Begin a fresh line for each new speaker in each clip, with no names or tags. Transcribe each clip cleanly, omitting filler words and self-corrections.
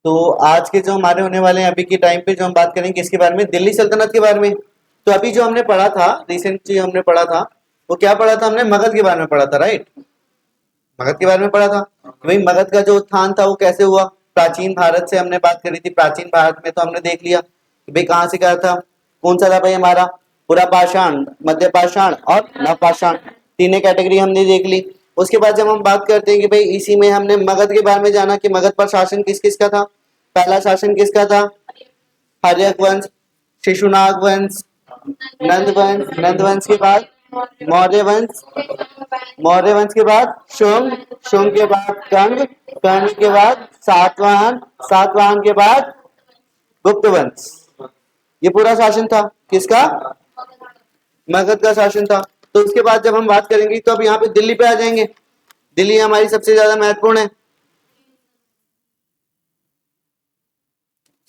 तो आज के जो हमारे होने वाले हैं अभी के टाइम पे जो हम बात करेंगे किसके बारे में, दिल्ली सल्तनत के बारे में। तो अभी जो हमने पढ़ा था, रिसेंटली हमने पढ़ा था, वो क्या पढ़ा था हमने, मगध के बारे में पढ़ा था, राइट। मगध के बारे में पढ़ा था कि भाई मगध का जो उत्थान था वो कैसे हुआ। प्राचीन भारत से हमने बात करी थी। प्राचीन भारत में तो हमने देख लिया कि भाई कहाँ से क्या था, कौन सा था भाई हमारा, पूरा पाषाण, मध्य पाषाण और नवपाषाण, तीनों कैटेगरी हमने देख ली। उसके बाद जब हम बात करते हैं कि भाई इसी में हमने मगध के बारे में जाना कि मगध पर शासन किस किस का था। पहला शासन किसका था, हर्यक वंश, शिशुनाग वंश, नंद वंश, नंद वंश के बाद मौर्य वंश, मौर्य वंश के बाद शुंग, शुंग के बाद कंग, कंग के बाद सातवाहन, सातवाहन के बाद गुप्त वंश। ये पूरा शासन था किसका, मगध का शासन था। तो उसके बाद जब हम बात करेंगे तो अब यहाँ पे दिल्ली पे आ जाएंगे। दिल्ली हमारी सबसे ज्यादा महत्वपूर्ण है।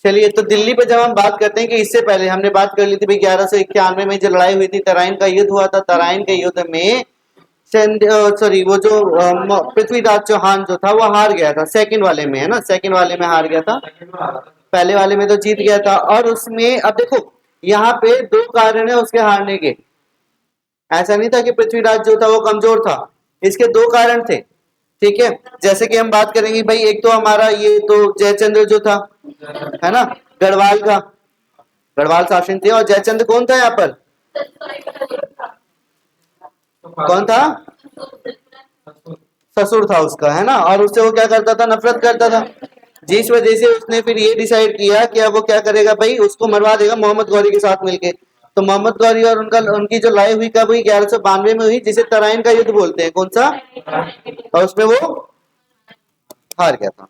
चलिए, तो दिल्ली पे जब हम बात करते हैं कि इससे पहले हमने बात कर ली थी भाई 1191 में जो लड़ाई हुई थी, तराइन का युद्ध हुआ था। तराइन के युद्ध में सॉरी वो जो पृथ्वीराज चौहान जो था वो हार गया था सेकंड वाले में, है ना, सेकंड वाले में हार गया था। पहले वाले में तो जीत गया था। और उसमें अब देखो यहाँ पे दो कारण है उसके हारने के। ऐसा नहीं था कि पृथ्वीराज जो था वो कमजोर था, इसके दो कारण थे, ठीक है। जैसे कि हम बात करेंगे भाई, एक तो हमारा ये तो जयचंद्र जो था, है ना, गढ़वाल का, गढ़वाल शासन थे। और जयचंद्र कौन था यहाँ पर, कौन था, ससुर था उसका, है ना। और उससे वो क्या करता था, नफरत करता था, जिस वजह से उसने फिर ये डिसाइड किया कि अब वो क्या करेगा भाई, उसको मरवा देगा मोहम्मद गौरी के साथ मिलके। तो मोहम्मद गौरी और उनका उनकी जो लड़ाई हुई कब हुई, 1192 में हुई, जिसे तराइन का युद्ध बोलते हैं। कौन सा, और उसमें वो हार गया था।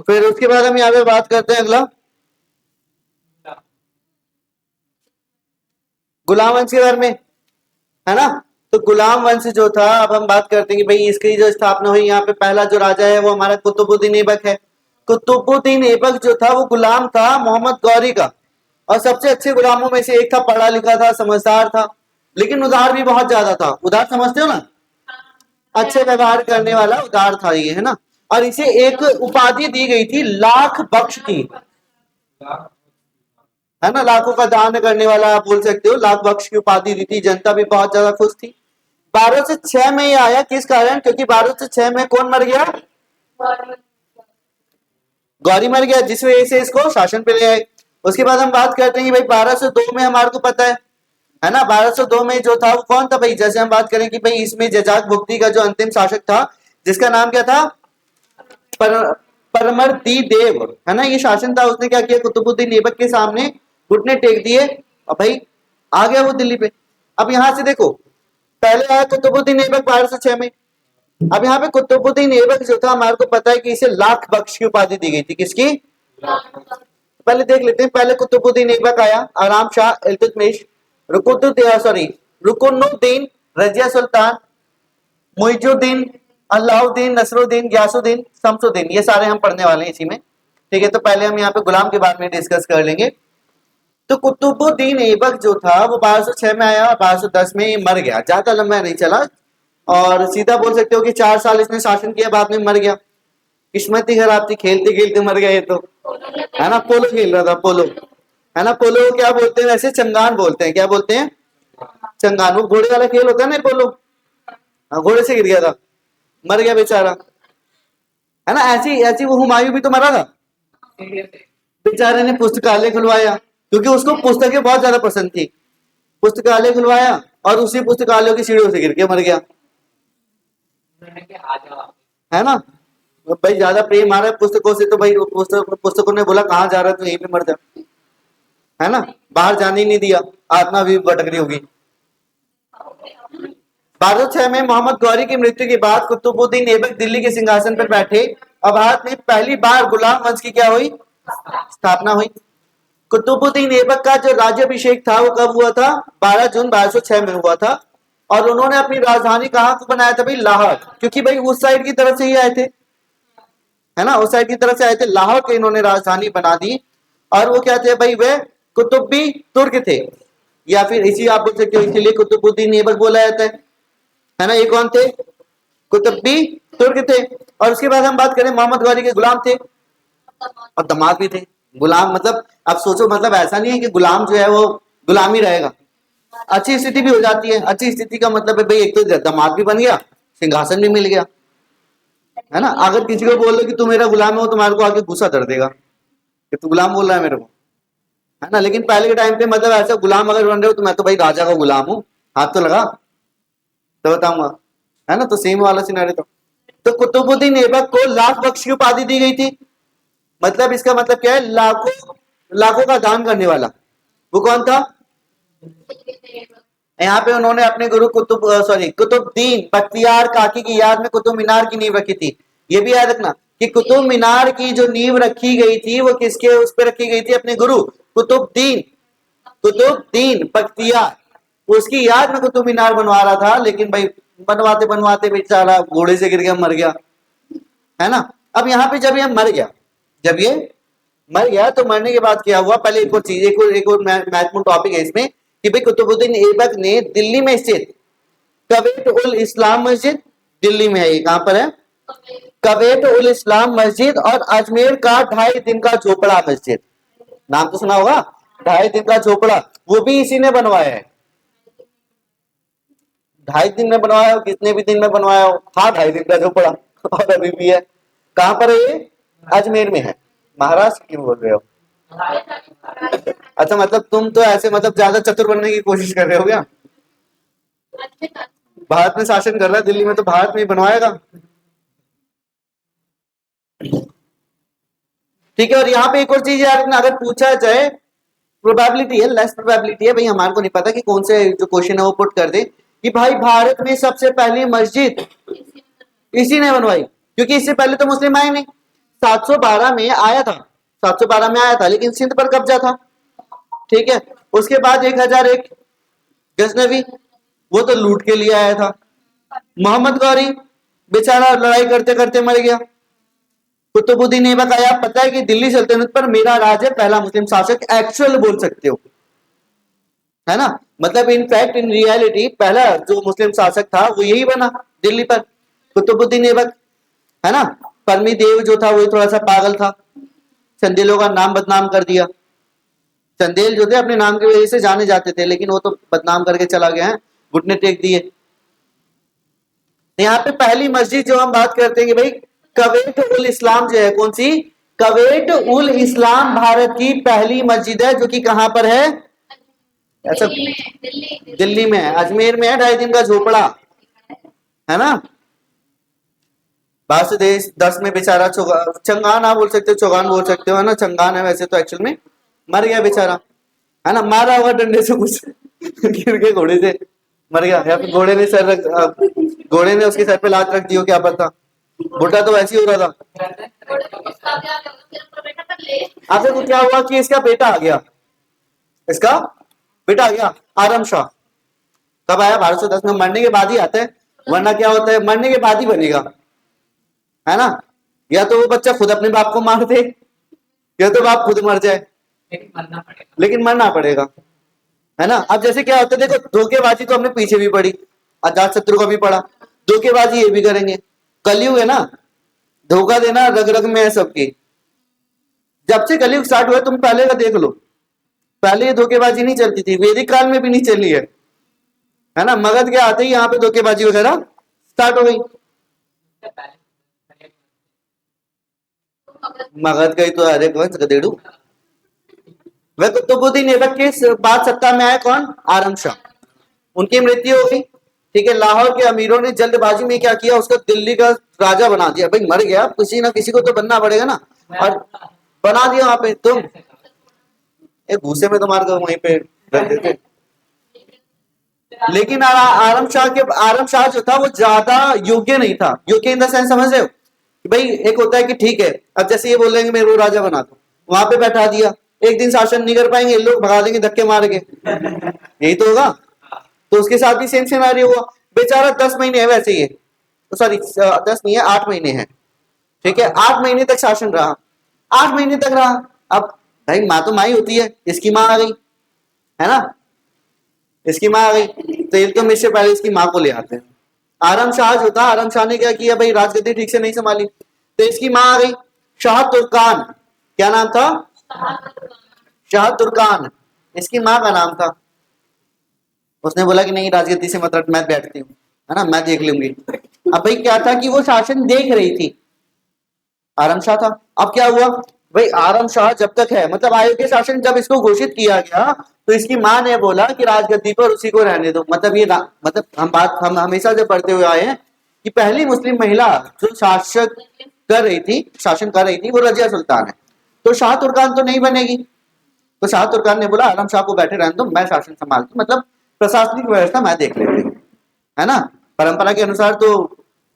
फिर उसके बाद हम यहाँ पे बात करते हैं अगला, गुलाम वंश के बारे में, है ना। तो गुलाम वंश जो था, अब हम बात करते हैं कि भाई इसकी जो स्थापना हुई, यहाँ पे पहला जो राजा है वो हमारा कुतुबुद्दीन ऐबक है। कुतुबुद्दीन ऐबक जो था वो गुलाम था मोहम्मद गौरी का, और सबसे अच्छे गुलामों में से एक था, पढ़ा लिखा था, समझदार था, लेकिन उदार भी बहुत ज्यादा था। उदार समझते हो ना, अच्छे व्यवहार करने वाला उदार था ये, है ना। और इसे एक उपाधि दी गई थी लाख बख्श की, है ना, लाखों का दान करने वाला आप बोल सकते हो, लाख बख्श की उपाधि दी थी। जनता भी बहुत ज्यादा खुश थी। 1206 में ये आया, किस कारण, क्योंकि 1206 में कौन मर गया, गौरी मर गया, जिस वजह से इसको शासन पे ले आए। उसके बाद हम बात करते हैं कि भाई 1202 में हमारे को पता है ना, 1202 में जो था वो कौन था भाई। जैसे हम बात करें कि भाई इसमें जजाक भुक्ति का जो अंतिम शासक था, जिसका नाम क्या था, पर, परमर्दी देव, है ना, ये शासन था। उसने क्या किया, कुतुबुद्दीन ऐबक के सामने घुटने टेक दिए, और भाई आ गया वो दिल्ली पे। अब यहां से देखो, पहले आया कुतुबुद्दीन ऐबक 1206 में। अब यहाँ पे कुतुबुद्दीन ऐबक जो था, हमारे को पता है कि इसे लाख बख्श की उपाधि दी गई थी, किसकी, पहले देख लेते हैं। पहले कुतुबुद्दीन ऐबक आया, आराम शाह इल्तुतमिश, रुकुनुद्दीन, रजिया सुल्तान, मुइजुद्दीन, अलाउद्दीन, नसरुद्दीन, गयासुद्दीन, शमसुद्दीन, ये सारे हम पढ़ने वाले हैं इसी में, ठीक है। तो पहले हम यहाँ पे गुलाम के बारे में डिस्कस कर लेंगे। तो कुतुबुद्दीन ऐबक जो था वो 1206 में आया, 1210 में मर गया, ज्यादा लंबा नहीं चला। और सीधा बोल सकते हो कि 4 साल इसने शासन किया, बाद में मर गया। किस्मत ही खराब थी, खेलते खेलते मर गया ये तो, है ना। पोलो खेल रहा था, पोलो, है ना। पोलो क्या बोलते हैं वैसे, चंगान बोलते हैं, क्या बोलते हैं, चंगान। वो घोड़े वाला खेल होता है ना पोलो। घोड़े से गिर गया था, मर गया बेचारा, है ना। ऐसी ऐसी वो हुमायूं भी तो मरा था, बेचारे ने पुस्तकालय खुलवाया, क्योंकि उसको पुस्तकें बहुत ज्यादा पसंद थी। पुस्तकालय खुलवाया और उसी पुस्तकालय की सीढ़ियों से गिर के मर गया, है ना। भाई ज्यादा प्रेम आ रहा है पुस्तकों से, तो भाई पुस्तकों ने बोला कहाँ जा रहा है, तो यहीं पे मर जा, है ना, बाहर जाने ही नहीं दिया, आत्मा भी भटक रही होगी। 1206 में मोहम्मद गौरी की मृत्यु के बाद कुतुबुद्दीन ऐबक दिल्ली के सिंहासन पर बैठे और भारत में पहली बार गुलाम वंश की क्या हुई, स्थापना हुई। कुतुबुद्दीन ऐबक का जो राज्याभिषेक था वो कब हुआ था, 12 जून 1206 में हुआ था। और उन्होंने अपनी राजधानी कहाँ को बनाया था भाई, लाहौर, क्योंकि भाई उस साइड की तरफ से ही आए थे, है ना, उस साइड की तरफ से आए थे। लाहौर के इन्होंने राजधानी बना दी। और वो क्या थे भाई, वे कुतुबी तुर्क थे, या फिर इसी आप बोल सकते हो, इसीलिए कुतुबुद्दीन ऐबक बोला जाता है ना। ये कौन थे, कुतुबी तुर्क थे। और उसके बाद हम बात करें मोहम्मद गौरी के गुलाम थे और दामाद भी थे। गुलाम मतलब अब सोचो, मतलब ऐसा नहीं है कि गुलाम जो है वो गुलाम ही रहेगा, अच्छी स्थिति भी हो जाती है। अच्छी स्थिति का मतलब है भाई एक तो दामाद भी बन गया, सिंहासन भी मिल गया, है ना। अगर किसी को बोल दो कि तू मेरा गुलाम है, वो तुम्हारे को आके गुस्सा कर देगा कि तू गुलाम बोल रहा है मेरे को, है ना। लेकिन पहले के टाइम पे मतलब ऐसा गुलाम अगर बन रहे हो तो मैं तो भाई राजा का गुलाम हूँ, हाथ तो लगा तो बताऊंगा, है ना। तो सेम वाला सिनारी तो कुतुबुद्दीन ऐबक को लाख बख्श की उपाधि दी गई थी। मतलब इसका मतलब क्या है, लाखों लाखों का दान करने वाला। वो कौन था? यहाँ पे उन्होंने अपने गुरु कुतुबुद्दीन बख्तियार काकी की याद में कुतुब मीनार की नींव रखी थी। ये भी याद रखना कि कुतुब मीनार की जो नींव रखी गई थी वो किसके उस पर रखी गई थी? अपने गुरु कुतुबुद्दीन बख्तियार। उसकी याद में कुतुब मीनार बनवा रहा था, लेकिन भाई बनवाते बनवाते बेचारा घोड़े से गिर गया, मर गया, है ना। अब यहाँ पे जब ये मर गया तो मरने के बाद क्या हुआ? पहले एक और चीज, एक और महत्वपूर्ण टॉपिक है इसमें कि भाई कुतुबुद्दीन ऐबक ने दिल्ली में स्थित कवेट उल इस्लाम मस्जिद, दिल्ली में है, ये कहां पर है? कवेट उल इस्लाम मस्जिद और अजमेर का 2.5 दिन का झोपड़ा मस्जिद, नाम तो सुना होगा, 2.5 दिन का झोपड़ा, वो भी इसी ने बनवाया है। 2.5 दिन में बनवाया हो, कितने भी दिन में बनवाया हो, हाँ 2.5 दिन का झोपड़ा और अभी भी है। कहां पर है ये? अजमेर में है। महाराष्ट्र क्यों बोल रहे हो? अच्छा, मतलब तुम तो ऐसे मतलब ज्यादा चतुर बनने की कोशिश कर रहे हो क्या? भारत में शासन कर रहा है दिल्ली में, तो भारत में ही बनवाएगा, ठीक है। और यहाँ पे एक और चीज यार, अगर पूछा जाए, प्रोबेबिलिटी है, लेस प्रोबेबिलिटी है भाई, हमारे को नहीं पता कि कौन से जो क्वेश्चन है वो पुट कर दे कि भाई भारत में सबसे पहली मस्जिद इसी ने बनवाई, क्योंकि इससे पहले तो मुस्लिम आए नहीं। 712 में आया था, 712 में आया था, लेकिन सिंध पर कब्जा था, ठीक है। उसके बाद 1001 गजनवी, वो तो लूट के लिए आया था। मोहम्मद गौरी बेचारा लड़ाई करते करते मर गया। कुतुबुद्दीन ऐबक आया, पता है कि दिल्ली सल्तनत पर मेरा राज है, पहला मुस्लिम शासक, एक्चुअल बोल सकते हो, है ना। मतलब इनफैक्ट इन रियलिटी पहला जो मुस्लिम शासक था वो यही बना दिल्ली पर, कुतुबुद्दीन ऐबक, है ना। परमी देव जो था वो थोड़ा सा पागल था, चंदेलों का नाम बदनाम कर दिया। चंदेल जो थे अपने नाम की वजह से जाने जाते थे, लेकिन वो तो बदनाम करके चला गया है, घुटने टेक दिए। यहाँ पे पहली मस्जिद जो हम बात करते हैं कि भाई कवेट उल इस्लाम जो है, कौन सी? कवेट उल इस्लाम भारत की पहली मस्जिद है, जो कि कहां पर है? अच्छा, दिल्ली में है, अजमेर में है, 2.5 दिन का झोपड़ा, है ना। बासुदेव 10 में बेचारा चंगान आप बोल सकते हो, चौगान बोल सकते हो, है ना, चंगान है वैसे तो एक्चुअल में, मर गया बेचारा, है ना। मारा हुआ डंडे से कुछ गिर के घोड़े से मर गया, या फिर घोड़े ने उसके सर पे लात रख दी हो, क्या पता। बुढ़ा तो वैसे ही हो रहा था। आखिर को क्या हुआ कि इसका बेटा आ गया, इसका बेटा आ गया आरम शाह। कब आया? 1210 में, मरने के बाद ही आता है, वरना क्या होता है, मरने के बाद ही बनेगा, है ना। या तो वो बच्चा खुद अपने बाप को मार दे, या तो बाप खुद मर जाए, लेकिन मरना पड़ेगा, है ना। अब जैसे क्या होता है, देखो धोखेबाजी तो हमने पीछे भी पढ़ी, अजात शत्रु का भी पढ़ा, धोखेबाजी ये भी करेंगे। कलयुग है ना, धोखा देना रग रग में है सबकी। जब से कलयुग स्टार्ट हुआ, तुम पहले का देख लो, पहले ये धोखेबाजी नहीं चलती थी, वैदिक काल में भी नहीं चली है ना। मगध के आते ही यहाँ पे धोखेबाजी वगैरह स्टार्ट हो गई। मगध गई तो अरे कौन गधेड़ू। वह कुतुबुद्दीन ऐबक के बाद सत्ता में आए कौन? आरम शाह। उनकी मृत्यु हो गई, ठीक है। लाहौर के अमीरों ने जल्दबाजी में क्या किया, उसको दिल्ली का राजा बना दिया। भाई मर गया, किसी ना किसी को तो बनना पड़ेगा ना, और बना दिया वहां पे। तुम एक भूसे में तुम्हारे को वहीं पे रख देते। लेकिन आरम शाह जो था वो ज्यादा योग्य नहीं था। योग्य इन द सेंस समझ रहे हो कि भाई एक होता है कि ठीक है, अब जैसे ये बोलेंगे मेरे को राजा बना दो, वहां पे बैठा दिया, एक दिन शासन नहीं कर पाएंगे, लोग भगा देंगे धक्के मार के, यही तो होगा। तो उसके साथ भी सेम सिनेरियो हुआ। बेचारा 10 महीने है वैसे, ये तो सॉरी 10 नहीं है, 8 महीने है, ठीक है। 8 महीने तक शासन रहा, 8 महीने तक रहा। अब भाई माँ तो माँ ही होती है, इसकी माँ आ गई, है ना, इसकी माँ आ गई, तो इल्तुतमिश से पहले इसकी माँ को ले आते हैं। आरम शाह जो था, आरम शाह ने क्या किया भाई, राजगद्दी ठीक से नहीं संभाली, तो इसकी माँ आ गई शाह तुर्कान। क्या नाम था? शाह तुर्कान, इसकी माँ का नाम था। उसने बोला कि नहीं राजगद्दी से मतलब मैं बैठती हूँ, है ना, मैं देख लूंगी। अब भाई क्या था कि वो शासन देख रही थी, आरम शाह था। अब क्या हुआ भाई, आरम शाह जब तक है, मतलब अयोग्य शासन जब इसको घोषित किया गया तो इसकी माँ ने बोला कि राजगद्दी पर उसी को रहने दो। मतलब ये मतलब हम हमेशा से पढ़ते हुए आए हैं कि पहली मुस्लिम महिला जो शासन कर रही थी वो रजिया सुल्तान है। तो शाह तुर्कान तो नहीं बनेगी, तो शाह तुर्कान ने बोला आलम शाह को बैठे रहने दो, मैं शासन संभालती, मतलब प्रशासनिक व्यवस्था मैं देख लेती हूँ, है ना, परंपरा के अनुसार तो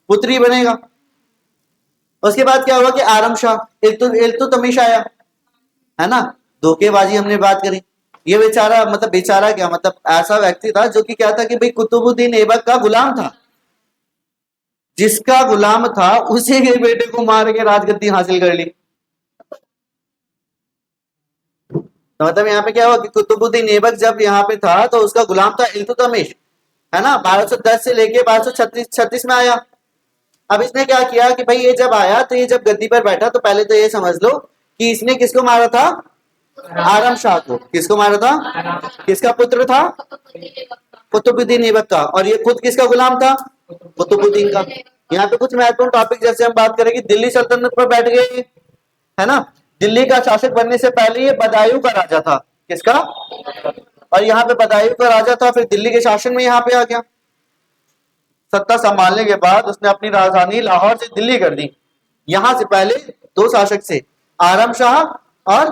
पुत्र ही बनेगा। उसके बाद क्या हुआ कि आरम शाह इल्तुतमिश आया, है ना, धोखेबाजी हमने बात करी। ये बेचारा, मतलब बेचारा क्या, मतलब ऐसा व्यक्ति था जो कि क्या था कि भाई कुतुबुद्दीन ऐबक का गुलाम था, जिसका गुलाम था उसी के बेटे को मार के राजगद्दी हासिल कर ली। तो मतलब यहाँ पे क्या हुआ कि कुतुबुद्दीन ऐबक जब यहाँ पे था तो उसका गुलाम था इल्तुतमिश, है ना, 1210 से लेके 1236 में आया। अब इसने क्या किया कि भाई ये जब आया तो ये जब गद्दी पर बैठा तो पहले तो ये समझ लो कि इसने किसको मारा था, आरम शाह को। किसको मारा था? किसका पुत्र था? कुतुबुद्दीन ऐबक का। और ये खुद किसका गुलाम था? कुतुबुद्दीन का। यहाँ पे कुछ महत्वपूर्ण टॉपिक जैसे हम बात करेंगे, दिल्ली सल्तनत पर बैठ गए, है ना, दिल्ली का शासक बनने से पहले ये बदायूं का राजा था। किसका? और यहाँ पे बदायूं का राजा था, फिर दिल्ली के शासन में यहाँ पे आ गया। सत्ता संभालने के बाद उसने अपनी राजधानी लाहौर से दिल्ली कर दी। यहां से पहले दो शासक से, आरम शाह और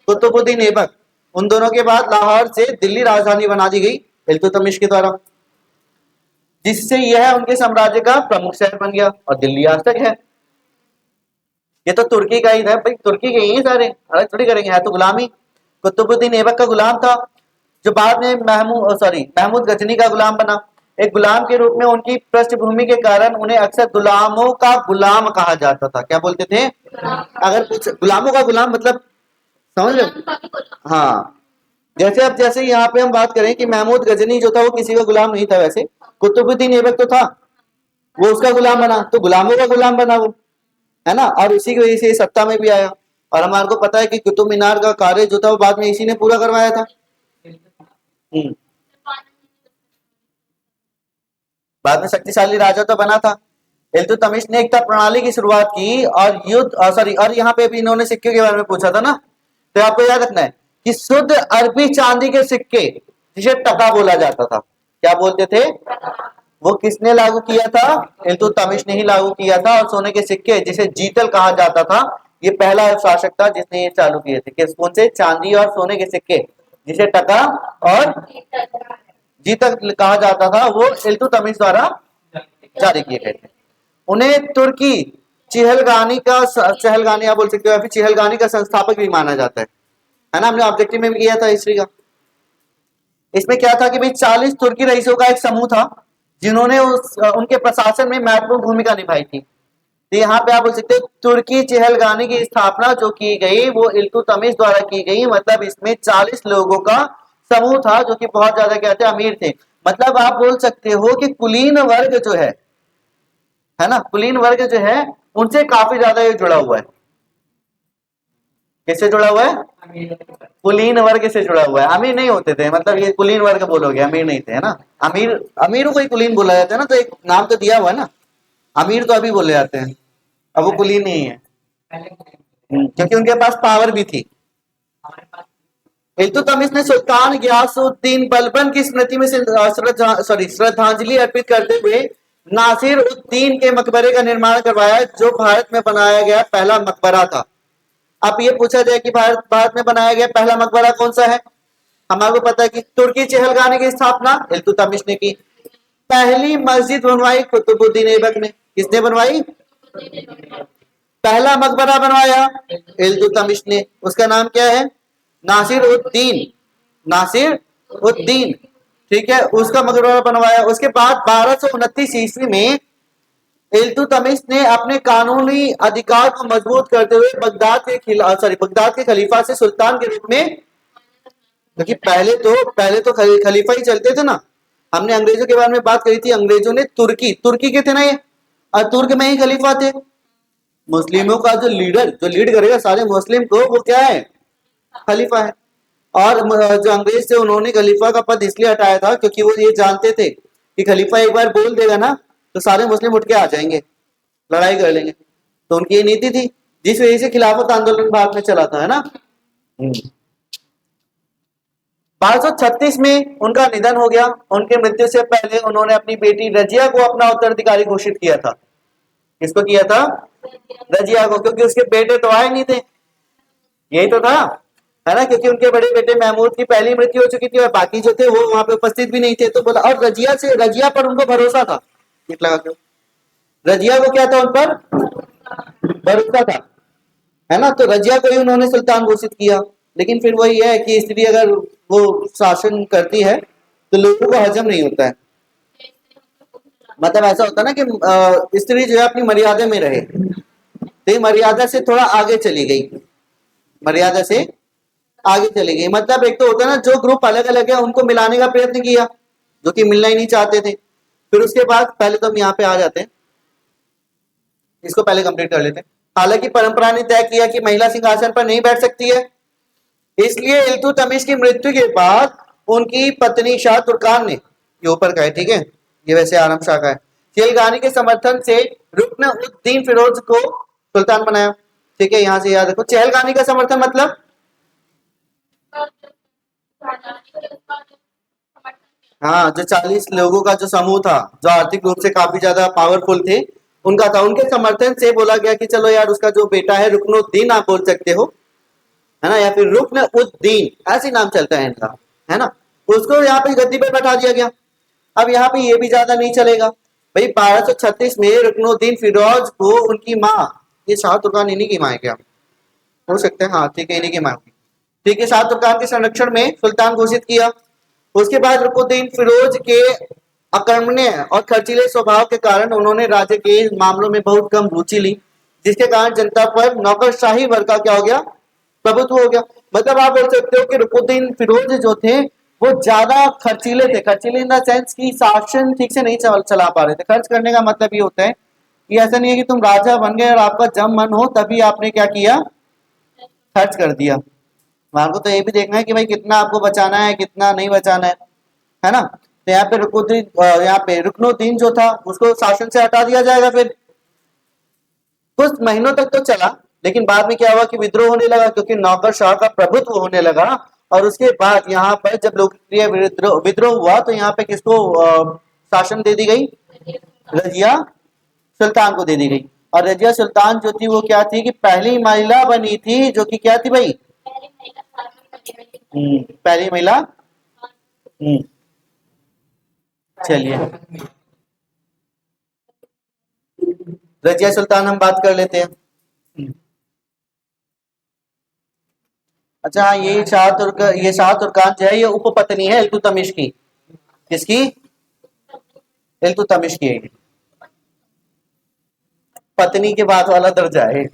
कुतुबुद्दीन ऐबक, उन दोनों के बाद लाहौर से दिल्ली राजधानी बना दी गई इल्तुतमिश के द्वारा, जिससे यह उनके साम्राज्य का प्रमुख शहर बन गया और दिल्ली आज तक है। ये तो तुर्की का ही था भाई, तुर्की के ही सारे, अलग थोड़ी करेंगे, है तो गुलामी। कुतुबुद्दीन ऐबक का गुलाम था, जो बाद में महमूद गजनी का गुलाम बना। एक गुलाम के रूप में उनकी पृष्ठभूमि के कारण उन्हें अक्सर गुलामों का गुलाम कहा जाता था। क्या बोलते थे? अगर कुछ गुलामों का गुलाम मतलब समझ रहे? हाँ, जैसे यहाँ पे हम बात करें कि महमूद गजनी जो था वो किसी का गुलाम नहीं था, वैसे कुतुबुद्दीन ऐबक तो था, वो उसका गुलाम बना, तो गुलामों का गुलाम बना वो, है ना, और इसी की वजह से सत्ता में भी आया। और हमारे को पता है कि कुतुब मीनार का कार्य जो था वो बाद में इसी ने पूरा करवाया था। बाद में शक्तिशाली राजा तो बना था। इल्तुतमिश ने एकता प्रणाली की शुरुआत की और और यहाँ पे भी इन्होंने सिक्के के बारे में पूछा था ना, तो आपको याद रखना है कि शुद्ध अरबी चांदी के सिक्के, जिसे टका बोला जाता था, क्या बोलते थे, वो किसने लागू किया था? इल्तुतमिश ने ही लागू किया था। और सोने के सिक्के, जिसे जीतल कहा जाता था, ये पहला शासक था जिसने ये चालू किए थे। किस कौन से? चांदी और सोने के सिक्के, जिसे टका और जीतल कहा जाता था, वो इल्तुतमिश द्वारा जारी किए गए थे। उन्हें तुर्की चहलगानी आप बोल सकते हो, या फिर चहलगानी का संस्थापक भी माना जाता है ना, हमने ऑब्जेक्टिव में भी किया था हिस्ट्री का। इसमें क्या था कि भाई 40 तुर्की रईसों का एक समूह था जिन्होंने उनके प्रशासन में महत्वपूर्ण भूमिका निभाई थी। तो यहाँ पे आप बोल सकते हो तुर्की चहलगानी की स्थापना जो की गई वो इल्तुतमिश द्वारा की गई। मतलब इसमें 40 लोगों का समूह था जो कि बहुत ज्यादा क्या थे, अमीर थे। मतलब आप बोल सकते हो कि कुलीन वर्ग जो है ना, कुलीन वर्ग जो है उनसे काफी ज्यादा ये जुड़ा हुआ है। किससे जुड़ा हुआ है? कुलीन वर्ग से जुड़ा हुआ है। अमीर नहीं होते थे, मतलब ये कुलीन वर्ग बोलोगे, अमीर नहीं थे, है ना। अमीरों को ही कुलीन बोला जाता है ना, तो एक नाम तो दिया हुआ है ना, अमीर तो अभी बोले जाते हैं, अब वो कुलीन नहीं है, क्योंकि उनके पास पावर भी थी। इल्तुतमिश ने सुल्तान गियासुद्दीन बलबन की स्मृति में श्रद्धांजलि अर्पित करते हुए नासिर उद्दीन के मकबरे का निर्माण करवाया, जो भारत में बनाया गया पहला मकबरा था। अब ये पूछा जाए कि भारत में बनाया गया पहला मकबरा कौन सा है, हमारे को पता है कि तुर्की चहलगानी की स्थापना इल्तुतमिश ने की। पहली मस्जिद बनवाई कुतुबुद्दीन ऐबक ने। किसने बनवाई? पहला मकबरा बनवाया इल्तुतमिश ने। उसका नाम क्या है? नासिर उद्दीन, ठीक है, उसका मकबरा बनवाया। उसके बाद 1229 ईस्वी में इल्तुतमिश ने अपने कानूनी अधिकार को मजबूत करते हुए बगदाद के खलीफा से सुल्तान के रूप में, क्योंकि पहले तो खलीफा ही चलते थे ना, हमने अंग्रेजों के बारे में बात करी थी, अंग्रेजों ने तुर्की के थे ना ये, और तुर्क में ही खलीफा थे। मुस्लिमों का जो लीडर, जो लीड करेगा सारे मुस्लिम को, वो क्या है? खलीफा है। और जो अंग्रेज थे उन्होंने खलीफा का पद इसलिए हटाया था क्योंकि वो ये जानते थे कि खलीफा एक बार बोल देगा ना तो सारे मुस्लिम उठ के आ जाएंगे, लड़ाई कर लेंगे। तो उनकी ये नीति थी, जिस वजह से खिलाफत आंदोलन भारत में चला था, है ना। 1236 में उनका निधन हो गया। उनके मृत्यु से पहले उन्होंने अपनी बेटी रजिया को अपना उत्तराधिकारी घोषित किया था। किसको किया था? रजिया को, क्योंकि उसके बेटे तो आए नहीं थे, यही तो था, है ना। क्योंकि उनके बड़े बेटे महमूद की पहली मृत्यु हो चुकी थी और बाकी जो थे वो वहां पे उपस्थित भी नहीं थे। तो बोला, और रजिया पर उनको भरोसा था, लगा क्यों? रजिया को क्या था? उन पर भरोसा था, है ना। तो रजिया को ही उन्होंने सुल्तान घोषित किया। लेकिन फिर वही है कि स्त्री अगर वो शासन करती है तो लोगों को हजम नहीं होता है। मतलब ऐसा होता है ना कि स्त्री जो है अपनी मर्यादा में रहे, तो मर्यादा से थोड़ा आगे चली गई, मर्यादा से आगे चली गई। मतलब एक तो होता है ना, जो ग्रुप अलग अलग है उनको मिलाने का प्रयत्न किया, जो कि मिलना ही नहीं चाहते थे। फिर उसके बाद पहले तो हम यहाँ पे आ जाते हैं, इसको पहले कंप्लीट कर लेते हैं। हालांकि परंपरा ने तय किया कि महिला सिंहासन पर नहीं बैठ सकती है, इसलिए इल्तुतमिश की मृत्यु के बाद उनकी पत्नी शाह तुर्कान ने, ये ऊपर का है, ठीक है, ये वैसे आरम शाह का है, चेलगानी के समर्थन से रुकन उद दीन फिरोज को सुल्तान बनाया। ठीक है, यहाँ से याद रखो, चहलगानी का समर्थन मतलब हाँ, जो 40 लोगों का जो समूह था, जो आर्थिक रूप से काफी ज्यादा पावरफुल थे, उनका था। उनके समर्थन से बोला गया कि चलो यार, उसका जो बेटा है रुकनुद्दीन आप बोल सकते हो, है ना, या फिर रुकन उद्दीन, ऐसे नाम चलता है इनका, है ना, उसको यहाँ पे गद्दी पर बैठा दिया गया। अब यहाँ पे ये भी ज्यादा नहीं चलेगा भाई। 1236 में रुकनुद्दीन फिरोज को उनकी माँ, ये शाह तुर्कान इन्हीं की माँ है क्या? हो सकता है, हाँ ठीक है, इन्हीं की माँ की। ठीक है, शाह तुर्कान के संरक्षण में सुल्तान घोषित किया। उसके बाद रुकनुद्दीन फिरोज के अकर्मण्य और खर्चीले स्वभाव के कारण उन्होंने राज्य के मामलों में बहुत कम रुचि ली, जिसके कारण जनता पर नौकरशाही वर्ग का क्या हो गया? प्रभुत्व हो गया। मतलब आप बोल सकते हो कि रुकनुद्दीन फिरोज जो थे वो ज्यादा खर्चीले थे। खर्चीले इन द सेंस की शासन ठीक से नहीं चला पा रहे थे। खर्च करने का मतलब ये होता है कि ऐसा नहीं है कि तुम राजा बन गए और आपका जब मन हो तभी आपने क्या किया? खर्च कर दिया। वहां को तो ये भी देखना है कि भाई कितना आपको बचाना है, कितना नहीं बचाना है ना। तो यहाँ पे रुकनुद्दीन जो था उसको शासन से हटा दिया जाएगा। फिर कुछ महीनों तक तो चला, लेकिन बाद में क्या हुआ कि विद्रोह होने लगा, क्योंकि नौकरशाह का प्रभुत्व होने लगा। और उसके बाद यहाँ पर जब लोकप्रिय विद्रोह हुआ तो यहाँ पे किसको शासन दे दी गई? रजिया सुल्तान को दे दी गई। और रजिया सुल्तान जो थी वो क्या थी कि पहली महिला बनी थी, जो कि क्या थी भाई? पहली महिला। चलिए, रजिया सुल्तान हम बात कर लेते हैं। अच्छा हाँ, ये शाह तुर्कान जो है ये उपपत्नी है इल्तुतमिश की। किसकी? इल्तुतमिश की। पत्नी के बाद वाला दर्जा है।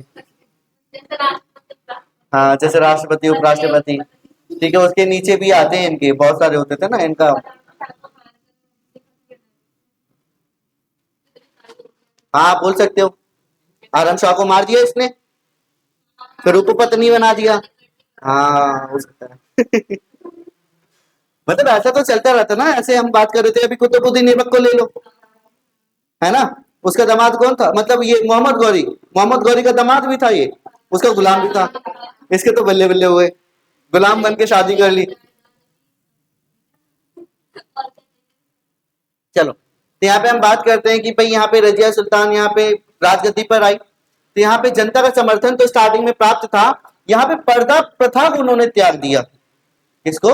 हाँ, जैसे राष्ट्रपति, उपराष्ट्रपति, ठीक है, उसके नीचे भी आते हैं, इनके बहुत सारे होते थे ना इनका। हाँ बोल सकते हो, आरम शाह को मार दिया इसने, फिर उपपत्नी बना दिया। हाँ हो सकता है। मतलब ऐसा तो चलता रहता ना। ऐसे हम बात कर रहे थे अभी, कुतुबुद्दीन ऐबक को ले लो, है ना, उसका दामाद कौन था? मतलब ये मोहम्मद गौरी का दामाद भी था, ये उसका गुलाम भी था। इसके तो बल्ले बल्ले हुए, गुलाम बन के शादी कर ली। चलो, तो यहाँ पे हम बात करते हैं कि भाई यहाँ पे रजिया सुल्तान यहाँ पे राजगद्दी पर आई, तो यहाँ पे जनता का समर्थन तो स्टार्टिंग में प्राप्त था। यहाँ पे पर्दा प्रथा को उन्होंने त्याग दिया। किसको?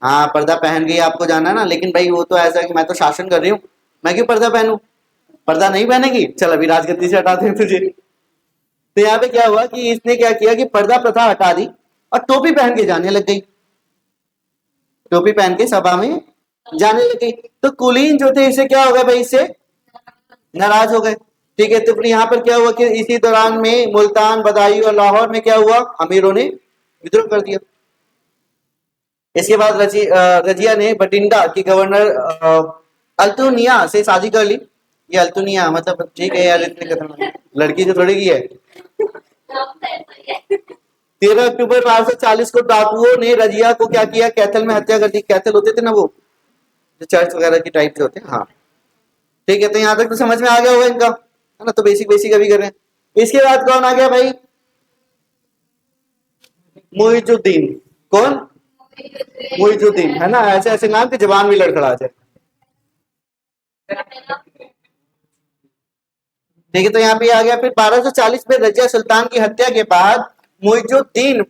हाँ, पर्दा पहन गई, आपको जाना है ना, लेकिन भाई वो तो ऐसा है कि मैं तो शासन कर रही हूँ, मैं क्यों पर्दा पहनूं? पर्दा नहीं पहनेगी, चल अभी राजगद्दी से हटाते हैं तुझे। तो यहाँ पे क्या हुआ कि इसने क्या किया कि पर्दा प्रथा हटा दी और टोपी पहन के जाने लग गई। टोपी पहन के सभा में जाने लग गई। तो कुलीन जो थे इसे क्या हो गया भाई, इससे नाराज हो गए। ठीक है, तो फिर यहाँ पर क्या हुआ कि इसी दौरान में मुल्तान, बदायूं और लाहौर में क्या हुआ, अमीरों ने विद्रोह कर दिया। इसके बाद रजिया ने बटिंडा की गवर्नर अल्तुनिया से शादी कर ली। ये अल्तुनिया मतलब ठीक है यार, इतनी खतरनाक लड़की जो थोड़ी की है। 13 अक्टूबर 1240 को डाकुओं ने रजिया को क्या किया, कैथल में हत्या कर दी। कैथल होते थे ना वो, जो चर्च वगैरह की टाइप से होते हैं। हाँ ठीक है, तो यहाँ तक तो समझ में आ गया होगा इनका, है ना। तो बेसिक बेसिक अभी कर रहे हैं। इसके बाद कौन आ गया भाई, मुइजुद्दीन। कौन, मुइजुद्दीन, है ना। ऐसे ऐसे नाम के जवान भी लड़खड़ा जाए। ठीक है, तो यहाँ पे आ गया। फिर 1240 में रजिया सुल्तान की हत्या के बाद मुइजुद्दीन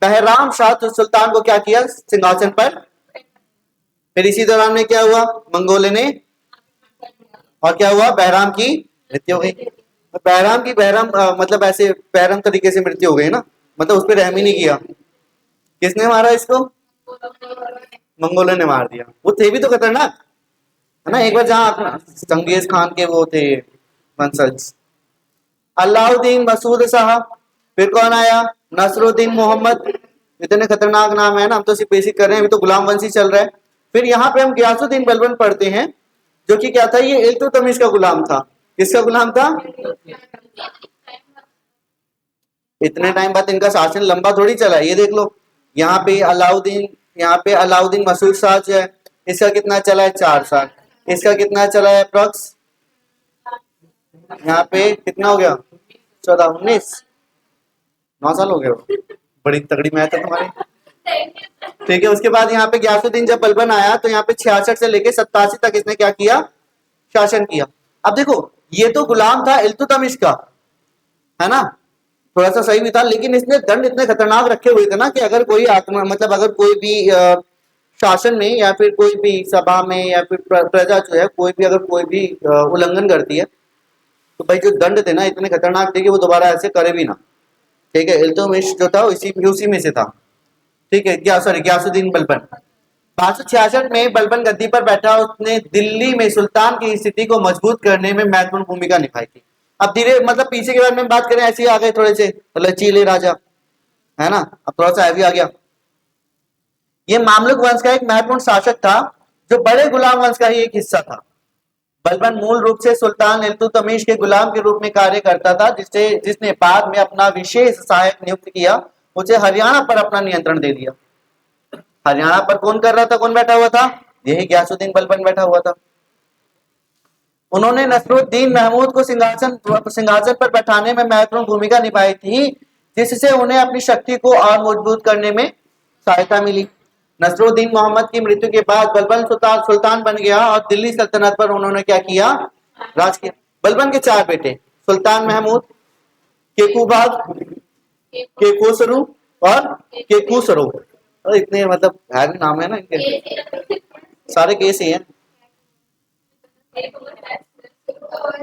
बहराम शाह सुल्तान को क्या किया, सिंहासन पर। फिर इसी दौरान में क्या हुआ, मंगोले ने, और क्या हुआ, बहराम की मृत्यु हो गई। बहराम की मतलब ऐसे बहरम तरीके से मृत्यु हो गई ना, मतलब उस पर रहम ही नहीं किया। किसने मारा इसको, मंगोलों ने मार दिया। वो थे भी तो खतरनाक, है ना। एक बार जहाँ चंगेज खान के वो थे वंशज, अलाउद्दीन मसूद शाह। फिर कौन आया, नसरुद्दीन मोहम्मद। इतने खतरनाक नाम है ना, हम तो सिर्फ बेसिक कर रहे हैं, अभी तो गुलाम वंशी चल रहा है। फिर यहाँ पे हम गियासुद्दीन बलबन पढ़ते हैं, जो कि क्या था, ये इल्तुतमिश का गुलाम था। किसका गुलाम था, इतने टाइम बाद इनका शासन लंबा थोड़ी चला है, ये देख लो। यहाँ पे अलाउद्दीन मसूद शाह जो है, इसका कितना चला है, 4 साल। इसका कितना चला है अप्रॉक्स, यहाँ पे कितना हो गया, 14, 19, 9 साल हो गए। वो बड़ी तगड़ी मैथ है तुम्हारी। ठीक है, उसके बाद यहाँ पे गियासुद्दीन जब बलबन आया, तो यहाँ पे 66 से लेके 87 तक इसने क्या किया, शासन किया। अब देखो, ये तो गुलाम था इल्तुतमिश का, है ना, थोड़ा सा सही भी था, लेकिन इसने दंड इतने खतरनाक रखे हुए थे ना, कि अगर कोई आत्मा मतलब अगर कोई भी शासन में या फिर कोई भी सभा में या फिर प्रजा जो है, कोई भी अगर कोई भी उल्लंघन करती है, तो भाई जो दंड थे ना इतने खतरनाक थे कि वो दोबारा ऐसे करे भी ना। ठीक है, इल्तुतमिश जो था उसी में से था। ठीक है, गियासुद्दीन बलबन। 1266 में बलबन गद्दी पर बैठा, उसने दिल्ली में सुल्तान की स्थिति को मजबूत करने में महत्वपूर्ण भूमिका निभाई थी। अब धीरे मतलब पीछे के बारे में बात करें, ऐसे ही आ गए थोड़े से लचीले राजा, है ना। अब थोड़ा सा हैवी आ गया। ये मामलुक वंश का एक महत्वपूर्ण शासक था, जो बड़े गुलाम वंश का ही एक हिस्सा था। बलबन मूल रूप से सुल्तान इल्तुतमिश के गुलाम के रूप में कार्य करता था, जिसने बाद में अपना विशेष सहायक नियुक्त किया, उसे हरियाणा पर अपना नियंत्रण दे दिया। हरियाणा पर कौन कर रहा था, कौन बैठा हुआ था, यही गियासुद्दीन बलबन बैठा हुआ था। उन्होंने नसरुद्दीन महमूद को सिंहासन पर बैठाने में महत्वपूर्ण भूमिका निभाई थी, जिससे उन्हें अपनी शक्ति को और मजबूत करने में सहायता मिली। नसरुद्दीन मोहम्मद की मृत्यु के बाद बलबन सुल्तान बन गया, और दिल्ली सल्तनत पर उन्होंने क्या किया, राज किया। बलबन के 4 बेटे, सुल्तान महमूद, केकूबाग, केकोसरू और केकूसरो। इतने मतलब हैवी नाम है ना इनके, सारे केस ही हैं।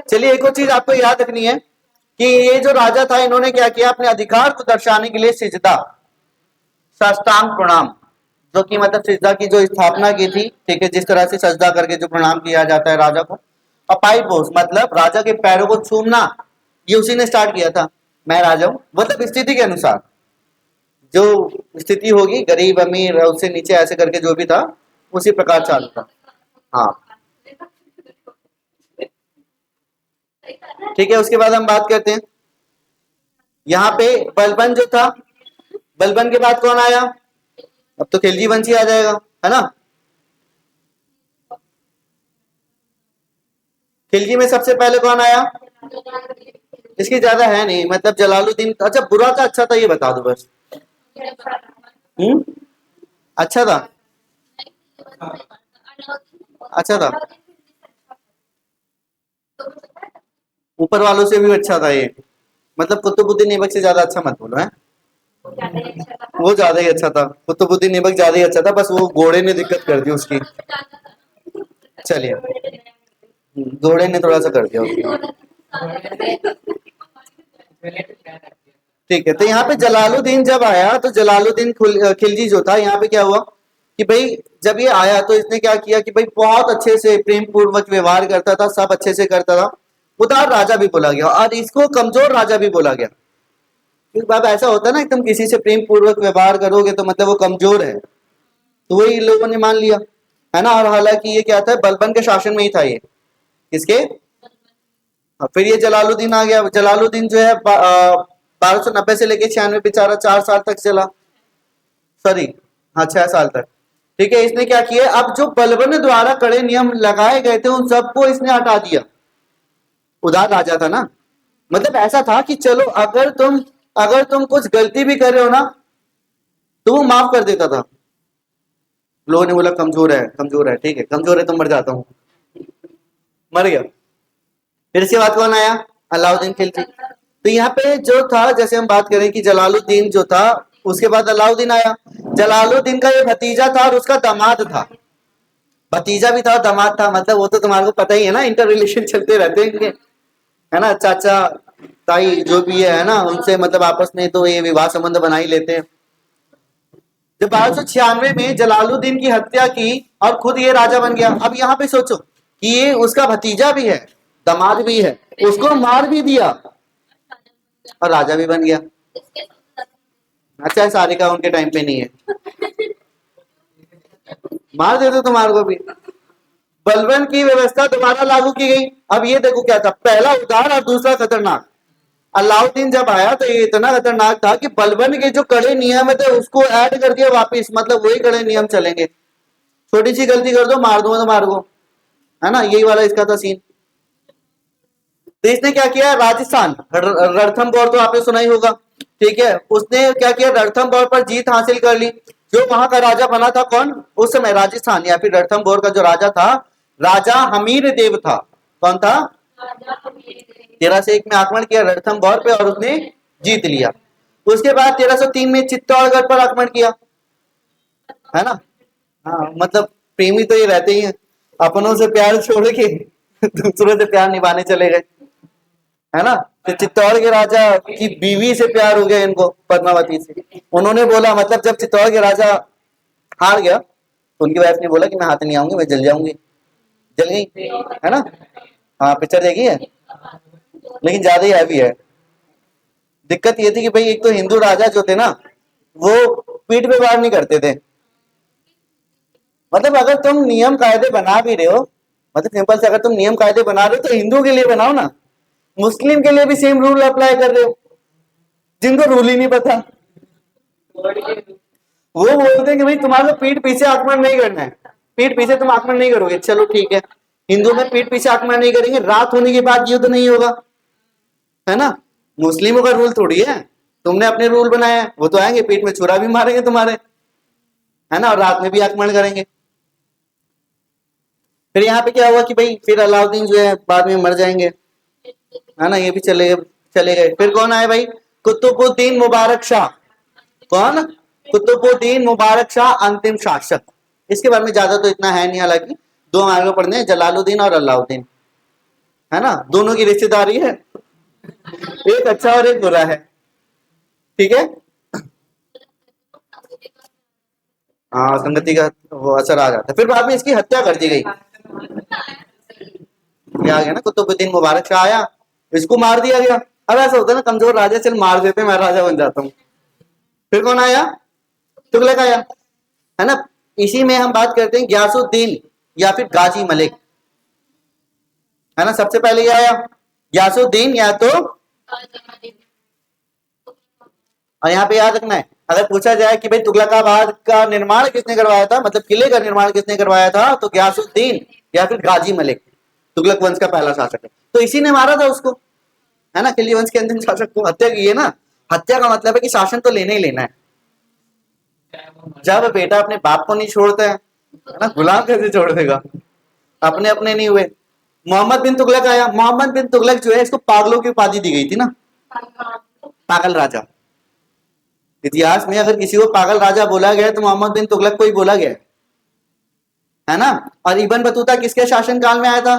चलिए, एक और चीज आपको याद रखनी है कि ये जो राजा था, इन्होंने क्या किया, अपने अधिकार को दर्शाने के लिए सिजदा, साष्टांग प्रणाम, जो कि मतलब सिजदा की जो स्थापना की थी। ठीक है, जिस तरह से सजदा करके जो प्रणाम किया जाता है राजा को। और पाइपोस मतलब राजा के पैरों को चूमना, ये उसी ने स्टार्ट किया था। मैं राजा हूं, मतलब स्थिति के अनुसार जो स्थिति होगी, गरीब अमीर उससे नीचे ऐसे करके जो भी था, उसी प्रकार चालू था। हाँ ठीक है, उसके बाद हम बात करते हैं यहाँ पे बलबन जो था। बलबन के बाद कौन आया, अब तो खिलजी वंशी आ जाएगा, है ना। खिलजी में सबसे पहले कौन आया, इसकी ज्यादा है नहीं, मतलब जलालुद्दीन। अच्छा, बुरा था अच्छा था ये बता दो बस। अच्छा था, अच्छा था, ऊपर वालों से भी अच्छा था ये। मतलब कुतुबुद्दीन ऐबक से ज्यादा अच्छा मत बोलो, है। वो ज्यादा ही अच्छा था, कुतुबुद्दीन ऐबक ज्यादा ही अच्छा था, बस वो घोड़े ने दिक्कत कर दी उसकी। चलिए, घोड़े ने थोड़ा सा कर दिया उसकी। ठीक है, तो यहाँ पे जलालुद्दीन जब आया, तो जलालुद्दीन खिलजी जो था, यहाँ पे क्या हुआ कि भाई जब ये आया, तो इसने क्या किया कि भाई बहुत अच्छे से प्रेम पूर्वक व्यवहार करता था, सब अच्छे से करता था। उदार राजा भी बोला गया, और इसको कमजोर राजा भी बोला गया। क्योंकि बात ऐसा होता है ना, एकदम किसी से प्रेम पूर्वक व्यवहार करोगे तो मतलब वो कमजोर है। तो वही लोगों ने मान लिया, है ना। और हालांकि ये क्या था, बलबन के शासन में ही था ये, किसके। फिर ये जलालुद्दीन आ गया। जलालुद्दीन जो है 1290 से लेके 96 बेचारा 4 साल तक चला, सॉरी हाँ 6 साल तक। ठीक है, इसने क्या किया, अब जो बलबन द्वारा कड़े नियम लगाए गए थे उन सबको इसने हटा दिया। उदार राजा था ना, मतलब ऐसा था कि चलो अगर तुम कुछ गलती भी कर रहे हो ना तो वो माफ कर देता था। लोगों ने बोला कमजोर है, कमजोर है, ठीक है कमजोर है तो मर जाता हूं, मर गया। फिर इसके बाद कौन आया, अलाउद्दीन खिलजी। तो यहाँ पे जो था, जैसे हम बात करें कि जलालुद्दीन जो था, उसके बाद अलाउद्दीन आया। जलालुद्दीन का ये भतीजा था और उसका दामाद था, भतीजा भी था और दामाद था, मतलब वो तो तुम्हारे को पता ही है ना, इंटर रिलेशन चलते रहते हैं इनके, है ना, चाचा ताई जो भी है ना, उनसे मतलब आपस में तो ये विवाह संबंध बना ही लेते हैं। जब 1296 में जलालुद्दीन की हत्या की और खुद ये राजा बन गया। अब यहाँ पे सोचो कि ये उसका भतीजा भी है, दामाद भी है, उसको मार भी दिया और राजा भी बन गया। अच्छा, सारिका उनके टाइम पे नहीं है, मार देते तुम्हारे को भी। बलबन की व्यवस्था दोबारा लागू की गई। अब ये देखो क्या था, पहला उदार और दूसरा खतरनाक। अलाउद्दीन जब आया तो ये इतना खतरनाक था कि बलबन के जो कड़े नियम थे उसको ऐड कर दिया वापिस, मतलब वही कड़े नियम चलेंगे, छोटी सी गलती कर दो मार दूंगा तुम्हारे को, है ना, यही वाला इसका था सीन। तो इसने क्या किया, राजस्थान रणथंभौर तो आपने सुना ही होगा, ठीक है, उसने क्या किया, रणथंभौर पर जीत हासिल कर ली। जो वहां का राजा बना था कौन उस समय, राजस्थान या फिर रणथंभौर का जो राजा था, राजा हमीर देव था। कौन था, 1301 में आक्रमण किया रणथंभौर पे और उसने जीत लिया। उसके बाद 1303 में चित्तौड़गढ़ पर आक्रमण किया, है ना। हाँ, मतलब प्रेमी तो ये रहते ही हैं, अपनों से प्यार छोड़ के दूसरों से प्यार निभाने चले गए, है ना। तो चित्तौड़ के राजा की बीवी से प्यार हो गया इनको, पद्मावती से। उन्होंने बोला, मतलब जब चित्तौड़ के राजा हार गया तो उनकी वाइफ ने बोला कि मैं हाथ नहीं आऊंगी, मैं जल जाऊंगी, जल गई, है ना। हाँ, पिक्चर देखी है, लेकिन ज्यादा ही हैवी है। दिक्कत ये थी कि भाई एक तो हिंदू राजा जो थे ना, वो पीठ पे वार नहीं करते थे। मतलब अगर तुम नियम कायदे बना भी रहे हो, मतलब सिंपल से अगर तुम नियम कायदे बना रहे हो तो हिंदू के लिए बनाओ ना, मुस्लिम के लिए भी सेम रूल अप्लाई कर रहे हो, जिनको रूल ही नहीं पता। वो बोलते हैं कि भाई तुम्हारे पीठ पीछे आक्रमण नहीं करना है, पीठ पीछे तुम आक्रमण नहीं करोगे, चलो ठीक है। हिंदू में पीठ पीछे आक्रमण नहीं करेंगे, रात होने के बाद युद्ध नहीं होगा, है ना। मुस्लिमों का रूल थोड़ी है, तुमने अपने रूल बनाया है, वो तो आएंगे पीठ में छुरा भी मारेंगे तुम्हारे, है ना, और रात में भी आक्रमण करेंगे। फिर यहाँ पे क्या हुआ कि भाई फिर अलाउद्दीन जो है बाद में मर जाएंगे, है ना, ये भी चले गए। फिर कौन आए भाई, कुतुबुद्दीन मुबारक शाह। कौन, कुतुबुद्दीन मुबारक शाह अंतिम शासक। इसके बारे में ज्यादा तो इतना है नहीं, हालांकि दो हमारे पढ़ने हैं, जलालुद्दीन और अलाउद्दीन, है ना, दोनों की रिश्तेदारी है, एक अच्छा और एक बुरा है, ठीक है। हाँ, संगति का वो असर आ जाता है। फिर बाद में इसकी हत्या कर दी गई, ये आ गया ना, कुतुबुद्दीन मुबारक शाह आया, इसको मार दिया गया। अब ऐसा होता है ना, कमजोर राजा चल मार देते, मैं राजा बन जाता हूँ। फिर कौन आया, तुगलक आया, है ना। इसी में हम बात करते हैं ग्यासुद्दीन या फिर गाजी मलिक, है ना। सबसे पहले ये आया ग्यासुद्दीन या तो, और यहाँ पे याद रखना है, अगर पूछा जाए कि भाई तुगलकाबाद का निर्माण किसने करवाया था, मतलब किले का निर्माण किसने करवाया था, तो ग्यासुद्दीन या फिर गाजी मलिक, तुगलक वंश का पहला शासक है। तो इसी ने मारा था उसको, है ना, खिलजी वंश के अंतिम शासक को हत्या की है ना। हत्या का मतलब है कि शासन तो लेना ही लेना है। जब बेटा अपने बाप को नहीं छोड़ता है ना, गुलाम कैसे छोड़ देगा, अपने अपने नहीं हुए। मोहम्मद बिन तुगलक आया। मोहम्मद बिन तुगलक जो है, इसको पागलों की उपाधि दी गई थी ना, पागल राजा। इतिहास में अगर किसी को पागल राजा बोला गया तो मोहम्मद बिन तुगलक को ही बोला गया, है ना। और इब्न बतूता किसके शासन काल में आया था,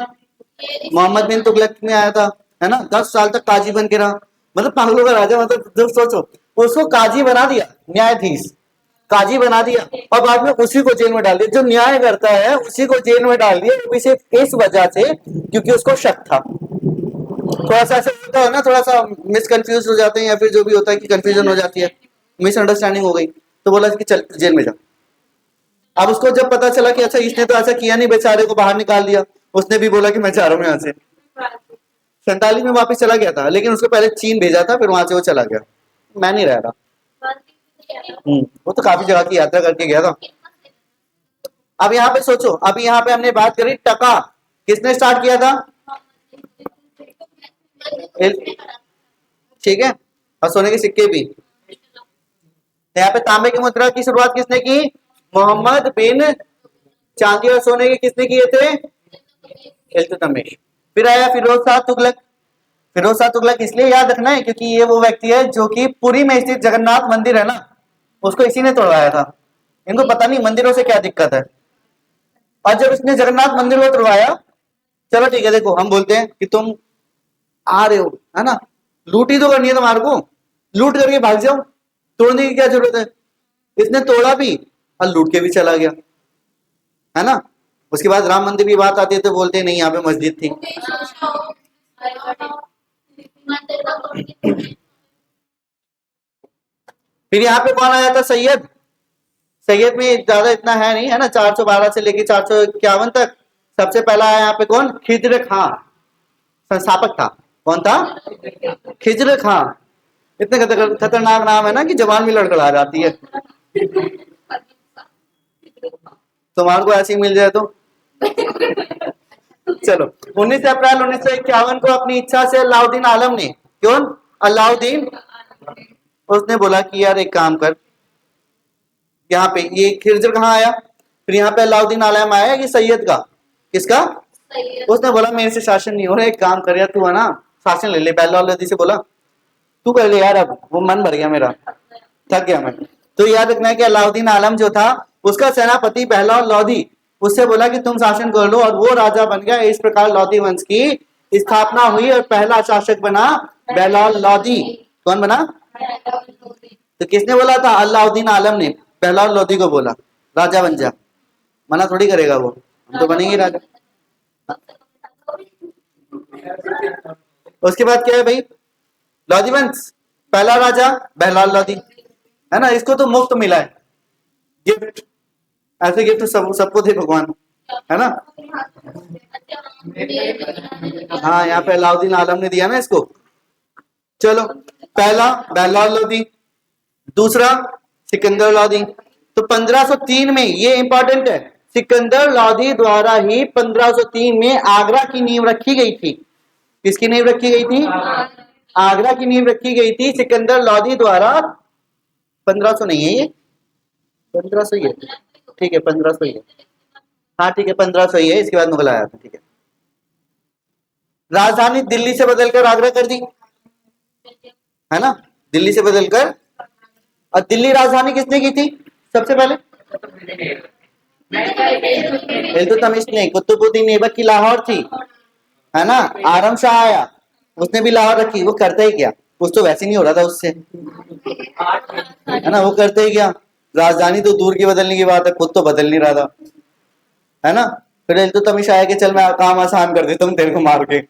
मोहम्मद बिन तुगलक में आया था, है ना। 10 साल तक काजी बन के रहा, मतलब पागलों का राजा। मतलब जब सोचो, उसको काजी बना दिया, न्यायाधीश काजी बना दिया, और बाद में उसी को जेल में डाल दिया। जो न्याय करता है उसी को जेल में डाल दिया, वो भी सिर्फ इस वजह से क्योंकि उसको शक था। थोड़ा सा ऐसा होता है ना, थोड़ा सा मिसकंफ्यूज हो जाते हैं, या फिर जो भी होता है कि कंफ्यूजन हो जाती है, मिसअंडरस्टैंडिंग हो गई, तो बोला कि चल जेल में जा। अब उसको जब पता चला कि अच्छा इसने तो ऐसा किया नहीं, बेचारे को बाहर निकाल दिया, उसने भी बोला कि मैं जा रहा हूँ यहाँ से। 47 में वापस चला गया था, लेकिन उसको पहले चीन भेजा था, फिर वहां से वो चला गया। मैं नहीं रह रहा। वो तो काफी जगह की यात्रा करके गया था। अब यहाँ पे सोचो, अभी यहाँ पे हमने बात करी टका, किसने स्टार्ट किया था? ठीक है, और सोने के सिक्के भी। तो यहाँ पे तांबे की मुद्रा की शुरुआत किसने की? मोहम्मद बिन। चांदी और सोने के किसने किए थे? इल्तुतमिश। फिर आया फिरोज शाह तुगलक। फिरोज शाह तुगलक इसलिए याद रखना है क्योंकि ये वो व्यक्ति है जो कि पुरी में स्थित जगन्नाथ मंदिर है ना, उसको इसी ने तोड़वाया था। इनको पता नहीं मंदिरों से क्या दिक्कत है। और जब इसने जगन्नाथ मंदिर को तोड़वाया, चलो ठीक है, देखो हम बोलते हैं कि तुम आ रहे हो, है ना, लूट ही तो करनी है तुम्हारे को, लूट करके भाग जाओ, तोड़ने की क्या जरूरत है? इसने तोड़ा भी और लूट के भी चला गया, है ना। उसके बाद राम मंदिर की बात आती है तो बोलते हैं नहीं, यहाँ पे मस्जिद थी। फिर यहाँ पे कौन आया था? सैयद। सैयद में ज्यादा इतना है नहीं, है ना, 412 से लेके 451 तक। सबसे पहला आया यहाँ पे कौन? खिज्र खां, संस्थापक था। कौन था? खिज्र खां। इतने खतरनाक नाम है ना कि जवान भी लड़खड़ा जाती है। तुम्हारे को ऐसी मिल जाए तो चलो। 19 अप्रैल 1951 को अपनी इच्छा से अलाउद्दीन आलम ने, कौन? अलाउद्दीन, उसने बोला कि यार एक काम कर, यहाँ पे ये खिरजर कहाँ आया? फिर यहाँ पे अलाउद्दीन आलम आया, ये सैयद का, किसका? उसने बोला मेरे से शासन नहीं हो रहा, एक काम कर यार तू, है ना, शासन ले ले। बेहला लोधी से बोला तू कर ले यार, अब वो मन भर गया मेरा, थक गया मैं। तो याद रखना है कि अलाउद्दीन आलम जो था, उसका सेनापति बहलौल लोधी, उससे बोला कि तुम शासन कर लो, और वो राजा बन गया। इस प्रकार लोधी वंश की स्थापना हुई और पहला शासक बना बहलौल लोधी। कौन बना? तो किसने बोला था? अलाउद्दीन आलम ने बहलौल लोधी को बोला राजा बन जा। मना थोड़ी करेगा वो, हम तो बनेंगे राजा। उसके बाद क्या है भाई? लोधी वंश, पहला राजा बहलौल लोधी, है ना। इसको तो मुफ्त मिला है, गिफ्ट, ऐसे गिफ्ट सबको दे भगवान, है ना। हाँ, यहाँ पे अलाउद्दीन आलम ने दिया ना इसको। चलो, पहला बहलौल लोधी, दूसरा सिकंदर लोधी। तो 1503 में, ये इंपॉर्टेंट है, सिकंदर लोधी द्वारा ही 1503 में आगरा की नींव रखी गई थी। किसकी नींव रखी गई थी? आगरा की नींव रखी गई थी सिकंदर लोधी द्वारा। 1500 नहीं है ये, 1500 ही है, ठीक है, 1500 ही है। हाँ ठीक है, 1500 ही है, इसके बाद मुगल आया था, ठीक है। राजधानी दिल्ली से बदलकर आगरा कर दी, है ना, दिल्ली से बदलकर। और दिल्ली राजधानी किसने की थी सबसे पहले? इल्तुतमिश ने। कुतुबुद्दीन ऐबक की लाहौर थी, है ना। आरम शाह आया, उसने भी लाहौर रखी। वो करता ही क्या, कुछ तो वैसे नहीं हो रहा था उससे, है ना, वो करते ही क्या। राजधानी तो दूर की बदलने की बात है, खुद तो बदल नहीं रहा था, है ना। फिर इल्तुतमिश आया कि चल मैं काम आसान कर देता हूँ तेरे को मार के,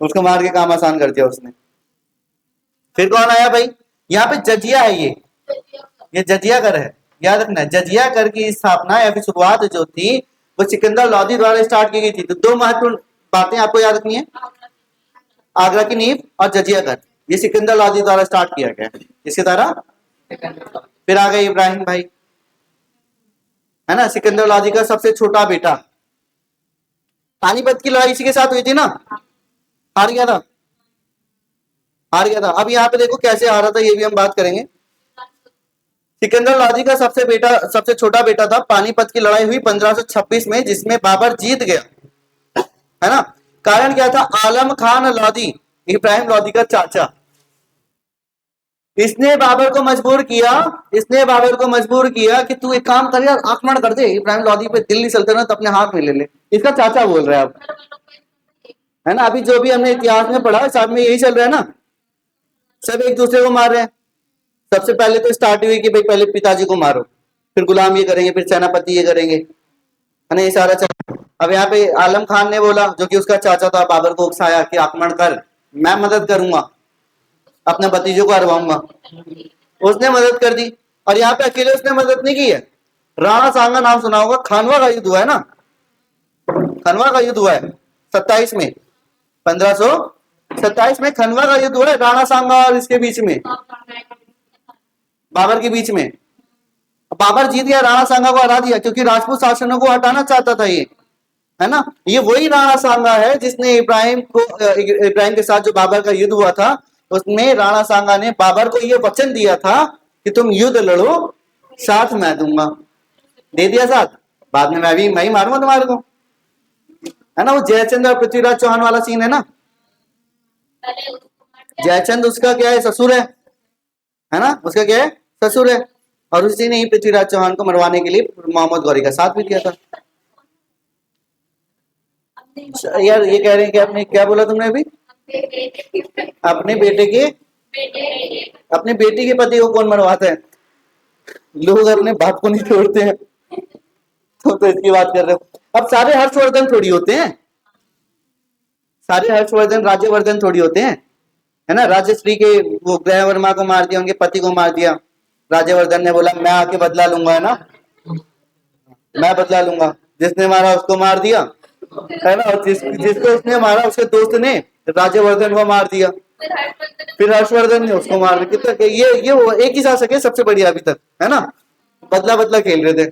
उसको मार के काम आसान कर दिया उसने। फिर कौन आया भाई? यहाँ पे जजिया है, ये जजिया कर है, याद रखना है। जजिया कर की स्थापना या फिर शुरुआत जो थी वो सिकंदर लोधी द्वारा स्टार्ट की गई थी। तो दो महत्वपूर्ण बातें आपको याद रखनी है, आगरा की नींव और जजिया कर, ये सिकंदर लोधी द्वारा स्टार्ट किया गया है। इसके द्वारा। फिर आ गए इब्राहिम भाई, है ना, सिकंदर लोधी का सबसे छोटा बेटा। पानीपत की लड़ाई इसी के साथ हुई थी ना, हार गया था, हार गया था। अब यहाँ पे देखो कैसे हारा था, ये भी हम बात करेंगे। सिकंदर लोधी का सबसे छोटा बेटा था। पानीपत की लड़ाई हुई 1526 में, जिसमें बाबर जीत गया, है ना। कारण क्या था? आलम खान लोधी, इब्राहिम लोधी का चाचा, इसने बाबर को मजबूर किया कि तू एक काम कर यार, आक्रमण कर दे इब्राहिम लोधी पे, दिल्ली सल्तनत अपने हाथ में ले ले। इसका चाचा बोल रहा है अब, है ना। अभी जो भी हमने इतिहास में पढ़ा, साथ में यही चल रहा है ना, सब एक दूसरे को मार रहे हैं। सबसे पहले तो स्टार्ट हुई कि भाई पहले पिताजी को मारो, फिर गुलाम ये करेंगे, फिर सेनापति ये करेंगे, है ना, ये सारा चल। अब यहाँ पे आलम खान ने बोला, जो कि उसका चाचा था, बाबर को उकसाया कि आक्रमण कर, मैं मदद करूंगा, अपने भतीजों को हरवाऊंगा। उसने मदद कर दी। और यहाँ पे अकेले उसने मदद नहीं की है, राणा सांगा नाम सुना होगा, खानवा का युद्ध हुआ है ना, खनवा का युद्ध हुआ है 27 में, 1527 में खनवा का युद्ध हुआ है राणा सांगा और इसके बीच में, बाबर के बीच में। बाबर जीत गया, राणा सांगा को हरा दिया, क्योंकि राजपूत शासनों को हटाना चाहता था ये, है ना। ये वही राणा सांगा है जिसने इब्राहिम के साथ जो बाबर का युद्ध हुआ था, उसमें राणा सांगा ने बाबर को ये वचन दिया था कि तुम युद्ध लड़ो, साथ मैं दूंगा। दे दिया साथ, बाद में मैं ही मारूंगा तुम्हारे को, है ना। वो जयचंद और पृथ्वीराज चौहान वाला सीन है ना। जयचंद उसका क्या है, ससुर है ना, उसका क्या है, ससुर है। और उसी ने ही पृथ्वीराज चौहान को मरवाने के लिए मोहम्मद गौरी का साथ भी दिया था। यार ये कह रहे हैं कि आपने क्या बोला तुमने अभी, अपने बेटे के, अपने बेटी के पति को कौन मरवाता है, लोग अपने बाप को नहीं छोड़ते हैं। तो इसकी बात कर रहे हो। अब सारे हर्षवर्धन थोड़ी होते हैं, सारे हर्षवर्धन राज्यवर्धन थोड़ी होते हैं, है ना। राजश्री के वो ग्रह वर्मा को मार दिया, उनके पति को मार दिया, राज्यवर्धन ने बोला मैं आके बदला लूंगा, है ना, मैं बदला लूंगा। जिसने मारा उसको मार दिया, है ना, और जिसको उसने मारा उसके दोस्त ने राज्यवर्धन को मार दिया, फिर हर्षवर्धन ने उसको मार दिया। कितना ये वो एक ही शासक है सबसे बढ़िया अभी तक, है ना, बदला बदला खेल रहे थे।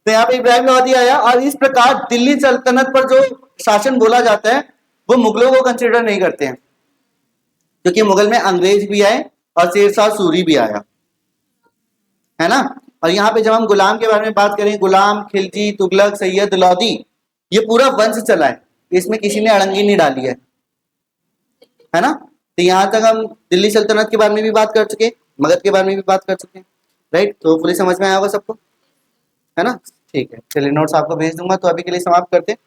तो यहाँ पे इब्राहिम लोदी आया, और इस प्रकार दिल्ली सल्तनत पर जो शासन बोला जाता है वो मुगलों को कंसिडर नहीं करते हैं, क्योंकि मुगल में अंग्रेज भी आए और शेरशाह सूरी भी आया, है ना। और यहाँ पे जब हम गुलाम के बारे में बात करें, गुलाम, खिलजी, तुगलक, सैयद, लोदी, ये पूरा वंश चला है, इसमें किसी ने अड़ंगी नहीं डाली है ना। तो यहाँ तक हम दिल्ली सल्तनत के बारे में भी बात कर चुके, मगध के बारे में भी बात कर चुके, राइट। तो पूरी समझ में आया होगा सबको, है ना। ठीक है, चलिए नोट्स आपको भेज दूंगा, तो अभी के लिए समाप्त करते हैं।